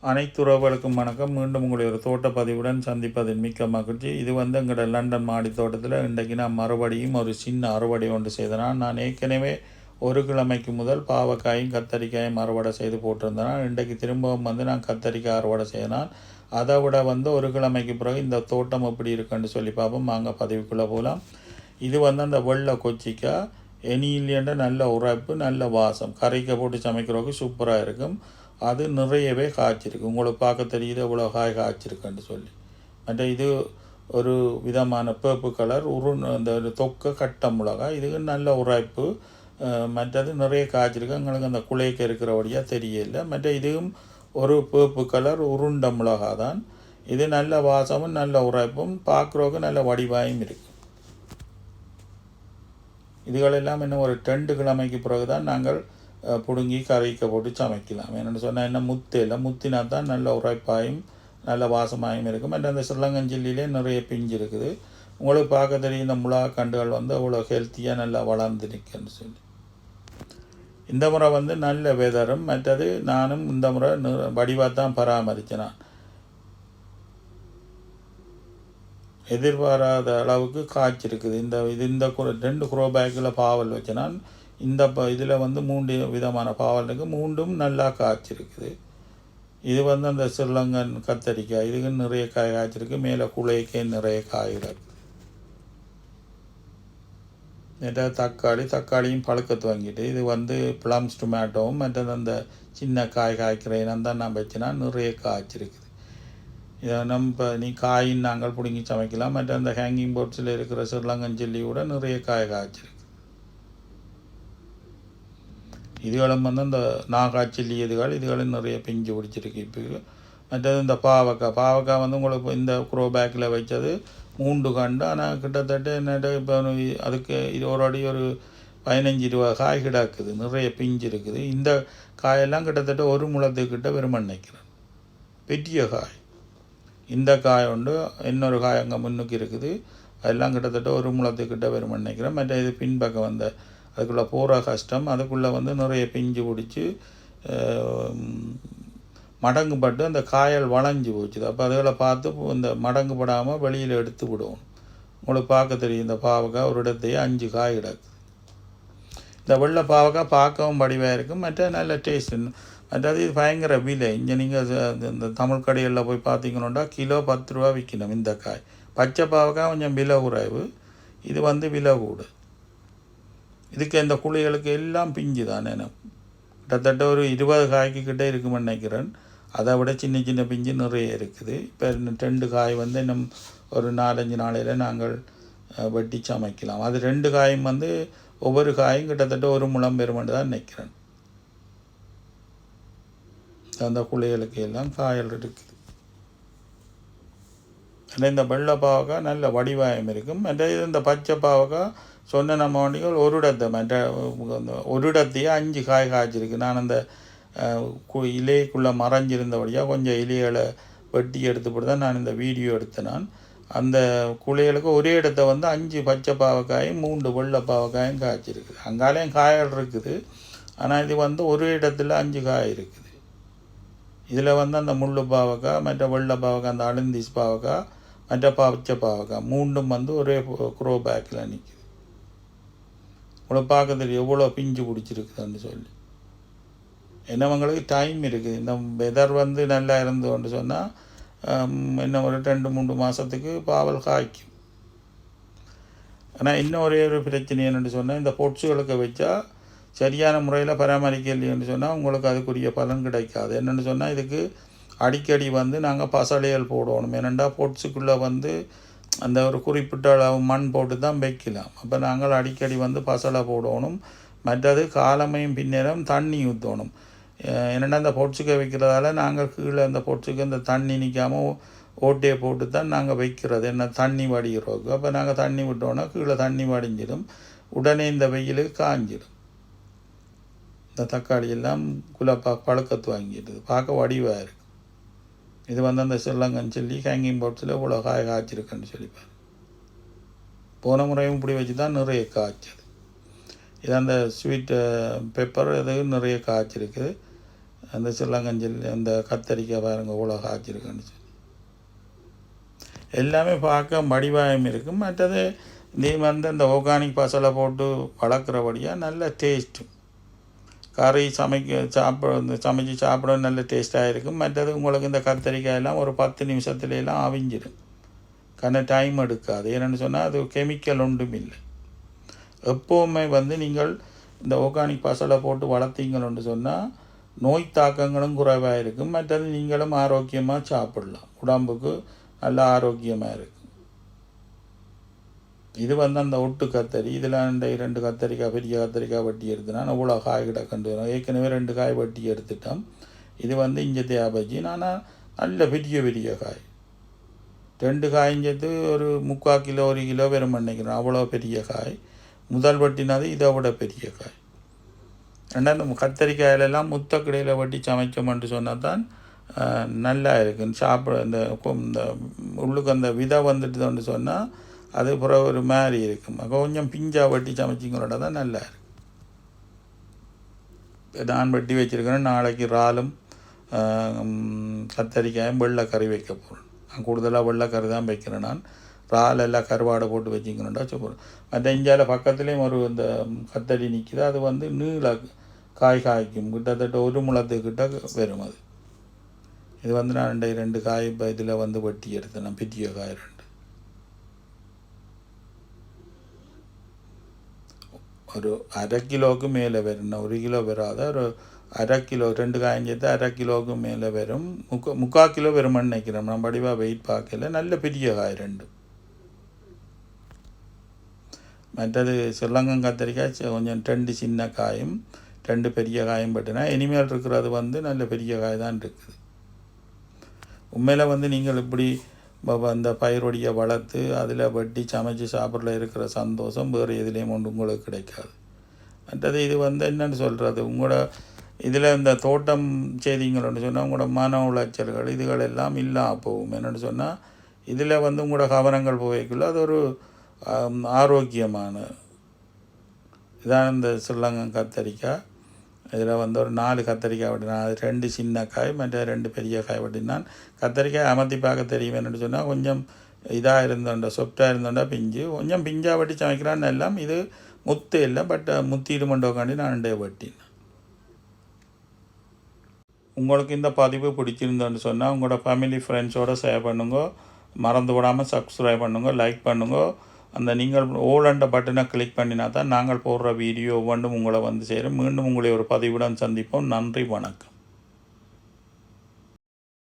அனைத்து உறவுகளுக்கும் வணக்கம். மீண்டும் உங்களை ஒரு தோட்ட பதிவுடன் சந்திப்பதில் மிக்க மகிழ்ச்சி. இது எங்களோட லண்டன் மாடி தோட்டத்தில் இன்றைக்கு நான் மறுபடியும் ஒரு சின்ன அறுவடை ஒன்று செய்தேன். நான் ஏற்கனவே ஒரு கிழமைக்கு முதல் பாவக்காயும் கத்தரிக்காயும் அறுவடை செய்து போட்டிருந்தேன். இன்றைக்கு திரும்பவும் நான் கத்தரிக்காய் அறுவடை செய்தேன். அதை விட ஒரு கிழமைக்கு பிறகு இந்த தோட்டம் எப்படி இருக்குன்னு சொல்லி பார்ப்போம். வாங்க பதிவுக்குள்ளே போகலாம். இது அந்த வெள்ளை கொச்சிக்காய் எனியிலேண்ட நல்ல உரைப்பு, நல்ல வாசம், கறிக்க போட்டு சமைக்கிறவங்க சூப்பராக இருக்கும். அது நிறையவே காய்ச்சிருக்கு. உங்களுக்கு பார்க்க தெரியுது எவ்வளோ காய்ச்சிருக்குன்னு சொல்லி. மற்ற இது ஒரு விதமான பேப்பு கலர் அந்த தொக்க கட்ட மிளகாய், இதுக்கு நல்ல உரைப்பு. மற்றது நிறைய காய்ச்சிருக்கு. எங்களுக்கு அந்த குலைக்க இருக்கிறபடியாக தெரியல. மற்ற இதுவும் ஒரு பேப்பு கலர் உருண்ட மிளகா தான். இது நல்ல வாசமும் நல்ல உரைப்பும், பார்க்குறவங்க நல்ல வடிவாயும் இருக்குது. இதுகளெல்லாம் இன்னும் ஒரு 2 கிழமைக்கு பிறகு தான் நாங்கள் பிடுங்கி கறிக்க போட்டு சமைக்கலாம். என்னென்னு சொன்னால் என்ன முத்தையில் முத்தினா தான் நல்ல உரைப்பாயும் நல்ல வாசமாயும் இருக்கும். மற்ற அந்த ஸ்ரீலங்கஞ்சில்லிலே நிறைய பிஞ்சு இருக்குது. உங்களுக்கு பார்க்க தெரியும் இந்த மிளகா கண்டுகள் அவ்வளோ ஹெல்த்தியாக நல்லா வளர்ந்து நிற்குன்னு சொல்லி. இந்த முறை நல்ல வெதரும். மற்றது நானும் இந்த முறை வடிவாக தான் பராமரித்தேன். நான் எதிர்பாராத அளவுக்கு காய்ச்சிருக்குது. இந்த 2 குரோ பேக்கில் பாவல் வச்சேன். நான் இந்த இதில் 3 விதமான பாவல் இருக்குது. 3ம் நல்லா காய்ச்சிருக்குது. இது அந்த ஸ்ரீலங்கன் கத்தரிக்காய், இதுக்கு நிறைய காய் காய்ச்சிருக்கு. மேலே குலைக்கே நிறைய காய் இருக்குது. நேற்று தக்காளியும் பழுக்கத்து வாங்கிட்டு, இது ப்ளம்ஸ் டொமேட்டோவும் மற்றது அந்த சின்ன காய்க்கிறேன்னு தான் நான் வச்சேன்னா நிறைய காய்ச்சிருக்குது. இதை நீ காயின் நாங்கள் பிடுங்கி சமைக்கலாம். மற்ற அந்த ஹேங்கிங் போர்ட்ஸில் இருக்கிற ஸ்ரீலங்கன் சில்லி கூட நிறைய காய்ச்சிருக்கு. இதுகளும் அந்த நாகாச்சில்லி இதுகளும் நிறைய பிஞ்சு பிடிச்சிருக்கு. இப்போ மற்றது இந்த பாவக்காய் உங்களுக்கு இந்த குரோ பேக்கில் வச்சது 3 கண்டு. ஆனால் கிட்டத்தட்ட என்னட்ட இப்போ அதுக்கு இது ஒரு அடி ஒரு 15-20 காய் கிடக்குது. நிறைய பிஞ்சு இருக்குது. இந்த காயெல்லாம் கிட்டத்தட்ட ஒரு முழத்துக்கிட்ட வெறும் நினைக்கிறேன். பெரிய காய். இந்த காய் உண்டு, இன்னொரு காய் அங்கே முன்னுக்கு இருக்குது. அதெல்லாம் கிட்டத்தட்ட ஒரு முழத்துக்கிட்ட வெறும் நினைக்கிறேன். மற்ற இது பின்பக்கம் அதுக்குள்ளே போகிற கஷ்டம். அதுக்குள்ளே நிறைய பிஞ்சு பிடிச்சி மடங்குப்பட்டு அந்த காயல் வளைஞ்சி போச்சுது. அப்போ அதுகளை பார்த்து இந்த மடங்குப்படாமல் வெளியில் எடுத்து விடுவோம். உங்களுக்கு பார்க்க தெரியும் இந்த பாவக்காய் ஒரு இடத்தையே 5 காய் கிடக்குது. இந்த வெள்ளை பாவக்காய் பார்க்கவும் வடிவாக இருக்கும். மற்ற நல்ல டேஸ்ட். மற்றது இது பயங்கர விலை. இங்கே நீங்கள் இந்த தமிழ் கடைகளில் போய் பார்த்தீங்கன்னா கிலோ 10 ரூபா விற்கணும் இந்த காய். பச்சை பாவக்காய் கொஞ்சம் விலை குறைவு, இது விலை கூடு. இதுக்கு இந்த குழிகளுக்கு எல்லாம் பிஞ்சு தானே. கிட்டத்தட்ட ஒரு 20 காய்க்கு கிட்டே இருக்குமென்னு நினைக்கிறேன். அதை விட சின்ன சின்ன பிஞ்சு நிறைய இருக்குது. இப்போ 2 காய் இன்னும் ஒரு 4-5 நாளையில் நாங்கள் வெட்டி சமைக்கலாம். அது 2 காயும் ஒவ்வொரு காயும் கிட்டத்தட்ட ஒரு முழம் பெருமென்று தான் நினைக்கிறேன். அந்த குழிகளுக்கு எல்லாம் காயல் இருக்குது. இந்த வெள்ளை பாவக்காய் நல்ல வடிவாயம் இருக்கும். மற்ற இந்த பச்சை பாவக்காய் சொன்ன நம்ம ஒரு இடத்தை ஒரு இடத்தையே 5 காய் காய்ச்சிருக்கு. நான் அந்த இலைக்குள்ளே மறைஞ்சிருந்தபடியாக கொஞ்சம் இலைகளை வெட்டி எடுத்துப்பட்டு தான் நான் இந்த வீடியோ எடுத்தேன். நான் அந்த குழிகளுக்கு ஒரே இடத்த 5 பச்சை பாவக்காயும் 3 வெள்ளை பாவக்காயும் காய்ச்சிருக்கு. அங்காலையும் காய்கள் இருக்குது. ஆனால் இது ஒரு இடத்துல 5 காய் இருக்குது. இதில் அந்த முள்ளு பாவக்காய், மற்ற வெள்ளை பாவக்காய், அந்த அழுந்திஸ் பாவக்காய், மற்ற பச்சை பாவக்காய் 3ம் ஒரே குரோ பேக்கில் நிற்குது. இவ்வளோ பார்க்க தெரியும் எவ்வளோ பிஞ்சு பிடிச்சிருக்குதுன்னு சொல்லி. என்னவங்களுக்கு டைம் இருக்குது. இந்த வெதர் நல்லா இருந்தோன்னு சொன்னால் இன்னும் ஒரு 2-3 மாதத்துக்கு பாவல் காய்க்கும். ஆனால் இன்னும் ஒரே ஒரு பிரச்சனை என்னென்னு சொன்னால், இந்த பொட்ஸுகளுக்கு வச்சா சரியான முறையில் பராமரிக்கலைன்னு சொன்னால் உங்களுக்கு அதுக்குரிய பலன் கிடைக்காது. என்னென்னு சொன்னால் இதுக்கு அடிக்கடி நாங்கள் பசலைகள் போடணும். ஏனெண்டா பொட்ஸுக்குள்ளே அந்த ஒரு குறிப்பிட்ட அளவு மண் போட்டு தான் வைக்கலாம். அப்போ நாங்கள் அடிக்கடி பசலை போடணும். மற்றது காலமையும் பின்னரும் தண்ணி ஊற்றணும். என்னென்னா அந்த பொட்ஸுக்கை வைக்கிறதால நாங்கள் கீழே அந்த பொட்ஸுக்கு அந்த தண்ணி நிற்காமல் ஓட்டையை போட்டு தான் நாங்கள் வைக்கிறது. என்ன தண்ணி வடிகிறோம். அப்போ நாங்கள் தண்ணி விட்டோன்னா கீழே தண்ணி வடிஞ்சிடும். உடனே இந்த வெயிலுக்கு காஞ்சிடும். இந்த தக்காளி எல்லாம் பழுக்கத்து வாங்கிடுது. பார்க்க வடிவாக இருக்குது. இது அந்த ஸ்ரீலங்கன் சில்லி ஹேங்கிங் பாக்ஸில் இவ்வளோ காய்ச்சிருக்குன்னு சொல்லிப்பார். போன முறையும் இப்படி வச்சு தான் நிறைய காய்ச்சது. இது அந்த ஸ்வீட் பெப்பர் இது நிறைய காய்ச்சிருக்குது. அந்த சில்லங்கஞ்சல் அந்த கத்தரிக்காய் பாருங்கள் இவ்வளோ காய்ச்சிருக்குன்னு சொல்லி எல்லாமே பார்க்க வடிவாயம் இருக்கும். மற்றது நீ வந்து அந்த ஆர்கானிக் பசலை போட்டு வளர்க்குறபடியாக நல்ல டேஸ்ட்டு கறி சமைச்சு சாப்பிட நல்ல டேஸ்ட்டாக இருக்கும். மற்றது உங்களுக்கு இந்த கத்தரிக்காயெல்லாம் ஒரு 10 நிமிஷத்துலாம் அவிஞ்சிடும். டைம் எடுக்காது. ஏன்னு சொன்னால் அது கெமிக்கல் ஒன்றும் இல்லை. எப்போவுமே வந்து நீங்கள் இந்த ஆர்கானிக் பசலை போட்டு வளர்த்தீங்கன்னு சொன்னால் நோய் தாக்கங்களும் குறைவாக இருக்கும். மற்றது நீங்களும் ஆரோக்கியமாக சாப்பிடலாம். உடம்புக்கு நல்ல ஆரோக்கியமாக இருக்கும். இது வந்து அந்த ஒட்டு கத்தரி. இதில் அந்த 2 கத்தரிக்காய் பெரிய கத்தரிக்காய் வெட்டி எடுத்துனா அவ்வளோ காய் கிடக்கண்டு வரும். ஏற்கனவே 2 காய் வெட்டி எடுத்துட்டோம். இது வந்து இங்கே தேவைச்சு. ஆனால் நல்ல பெரிய பெரிய காய் 2 காய்ஞ்சது ஒரு 3/4 கிலோ 1 கிலோ வெறும் நினைக்கிறேன். அவ்வளோ பெரிய காய். முதல் வெட்டினது இதை விட பெரிய காய். ரெண்டாவது கத்தரிக்காயிலெல்லாம் முத்தக்கடையில் வெட்டி சமைச்சோம்னு சொன்னால் தான் நல்லா இருக்கும் சாப்பிட. இந்த உள்ளுக்கு அந்த விதை வந்துட்டுதுன்னு சொன்னால் அது பிறகு ஒரு மாதிரி இருக்கும். கொஞ்சம் பிஞ்சா வெட்டி சமைச்சிங்களோட தான் நல்லா இருக்கும். நான் வெட்டி வச்சுருக்கிறேன். நாளைக்கு இறாலும் கத்தரிக்காயும் வெள்ளைக்கறி வைக்க போகிறேன். நான் கூடுதலாக வெள்ளைக்கறி தான் வைக்கிறேன். நான் இறால் எல்லாம் கருவாடை போட்டு வச்சுக்கணுண்டா சொல்லுறேன். மற்ற இந்தியாவில் பக்கத்துலேயும் ஒரு இந்த கத்தரி நிற்கிது. அது வந்து நீள காய்க்கும். கிட்டத்தட்ட 1 முழத்துக்கிட்ட வரும் அது. இது வந்து நான் 2 காய் இப்போ இதில் வந்து வெட்டி எடுத்தேன். நான் பெரிய காய் 2. ஒரு 1/2 கிலோவுக்கு மேலே வரும். 1 கிலோ வராத ஒரு 1/2 கிலோ 2 காய்ஞ்சது 1/2 கிலோவுக்கு மேலே வரும். 3/4 கிலோ வரும்னு நினைக்கிறேன். நான் படிவாக வெயிட் பார்க்கல. நல்ல பெரிய காய் 2. மற்றது சில்லங்கம் கத்தரிக்காய் கொஞ்சம் 2 சின்ன காயும் 2 பெரிய காயும் பட்டுனா இனிமேல் இருக்கிறது வந்து நல்ல பெரிய காய் தான் இருக்குது. உண்மையில் வந்து நீங்கள் இப்படி அந்த பயிரொடியை வளர்த்து அதில் வெட்டி சமைச்சு சாப்பிட்ற இருக்கிற சந்தோஷம் வேறு எதுலேயும் ஒன்று உங்களுக்கு கிடைக்காது. மற்றது இது வந்து என்னென்னு சொல்கிறது, உங்களோட இதில் இந்த தோட்டம் செய்திங்கன்னு சொன்னால் உங்களோட மன உளைச்சல்கள் இதுகள் எல்லாம் இல்லாமல் போகும். என்னென்னு சொன்னால் இதில் வந்து உங்களோட கவனங்கள் போய்க்குள்ள அது ஒரு ஆரோக்கியமான இதான் இந்த சில்லங்கம் கத்தரிக்காய். இதில் வந்து ஒரு 4 கத்தரிக்காய் வெட்டினான். அது 2 சின்ன காய் மற்ற 2 பெரிய காய் வெட்டினான். கத்தரிக்காய் அமர்த்தி பார்க்க தெரியும். என்னென்னு சொன்னால் கொஞ்சம் இதாக இருந்தோண்டா சொப்டாக இருந்தோண்டா பிஞ்சு கொஞ்சம் பிஞ்சாக வெட்டி சமைக்கிறான்னு எல்லாம். இது முத்து இல்லை, பட் முத்திடு மண்டோக்காண்டி நான் 2 வெட்டினேன். உங்களுக்கு இந்த பதிவு பிடிச்சிருந்தோன்னு சொன்னால் உங்களோட ஃபேமிலி ஃப்ரெண்ட்ஸோடு ஷேர் பண்ணுங்க. மறந்து விடாமல் சப்ஸ்கிரைப் பண்ணுங்க, லைக் பண்ணுங்க. அந்த நீங்கள் ஓலண்ட பட்டனை கிளிக் பண்ணினா தான் நாங்கள் போடுற வீடியோ ஒவ்வொன்றும் உங்களை வந்து சேரும். மீண்டும் உங்களை ஒரு பதிவுடன் சந்திப்போம். நன்றி, வணக்கம்.